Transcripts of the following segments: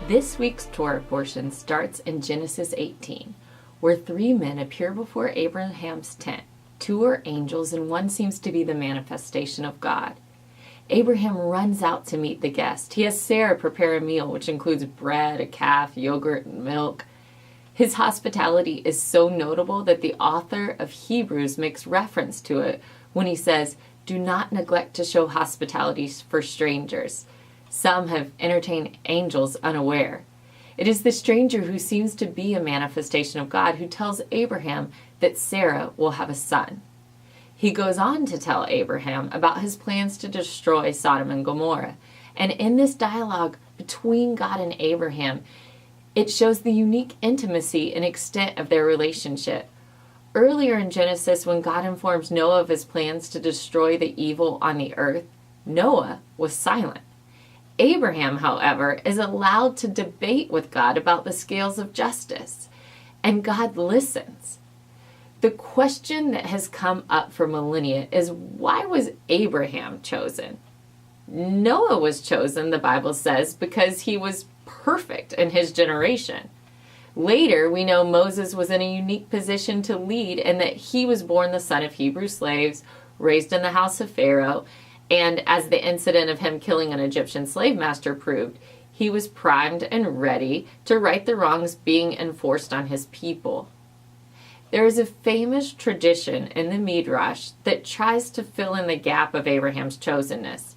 This week's Torah portion starts in Genesis 18, where three men appear before Abraham's tent. Two are angels and one seems to be the manifestation of God. Abraham runs out to meet the guest. He has Sarah prepare a meal, which includes bread, a calf, yogurt, and milk. His hospitality is so notable that the author of Hebrews makes reference to it when he says, "Do not neglect to show hospitality for strangers. Some have entertained angels unaware." It is the stranger who seems to be a manifestation of God who tells Abraham that Sarah will have a son. He goes on to tell Abraham about his plans to destroy Sodom and Gomorrah. And in this dialogue between God and Abraham, it shows the unique intimacy and extent of their relationship. Earlier in Genesis, when God informs Noah of his plans to destroy the evil on the earth, Noah was silent. Abraham, however, is allowed to debate with God about the scales of justice, and God listens. The question that has come up for millennia is, why was Abraham chosen? Noah was chosen, the Bible says, because he was perfect in his generation. Later, we know Moses was in a unique position to lead and that he was born the son of Hebrew slaves, raised in the house of Pharaoh, and as the incident of him killing an Egyptian slave master proved, he was primed and ready to right the wrongs being enforced on his people. There is a famous tradition in the Midrash that tries to fill in the gap of Abraham's chosenness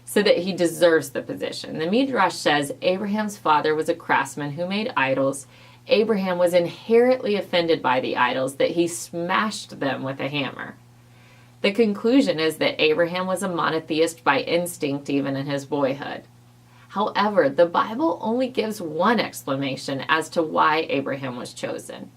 so that he deserves the position. The Midrash says Abraham's father was a craftsman who made idols. Abraham was inherently offended by the idols that he smashed them with a hammer. The conclusion is that Abraham was a monotheist by instinct even in his boyhood. However, the Bible only gives one explanation as to why Abraham was chosen.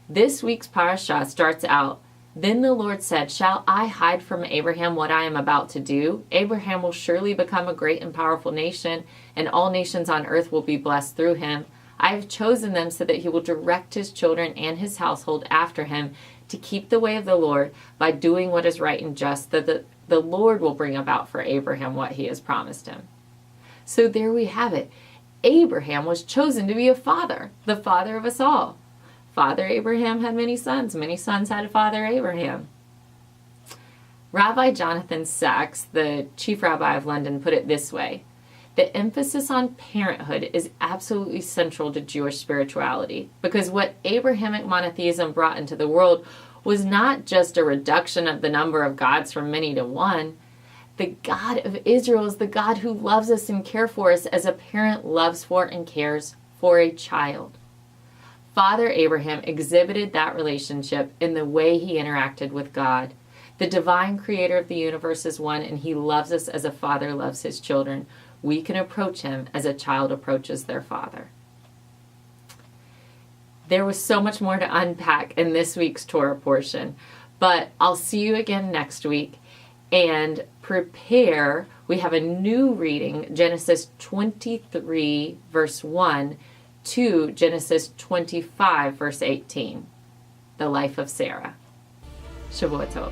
This week's Parsha starts out, "Then the Lord said, 'Shall I hide from Abraham what I am about to do? Abraham will surely become a great and powerful nation, and all nations on earth will be blessed through him. I have chosen them so that he will direct his children and his household after him to keep the way of the Lord by doing what is right and just, that the Lord will bring about for Abraham what he has promised him.'" So there we have it. Abraham was chosen to be a father, the father of us all. Father Abraham had many sons had Father Abraham. Rabbi Jonathan Sacks, the chief rabbi of London, put it this way: "The emphasis on parenthood is absolutely central to Jewish spirituality, because what Abrahamic monotheism brought into the world was not just a reduction of the number of gods from many to one. The God of Israel is the God who loves us and cares for us as a parent loves for and cares for a child." Father Abraham exhibited that relationship in the way he interacted with God. The divine creator of the universe is one, and he loves us as a father loves his children. We can approach him as a child approaches their father. There was so much more to unpack in this week's Torah portion, but I'll see you again next week. And prepare, we have a new reading, Genesis 23, verse 1, to Genesis 25, verse 18, the life of Sarah. Shavua Tov.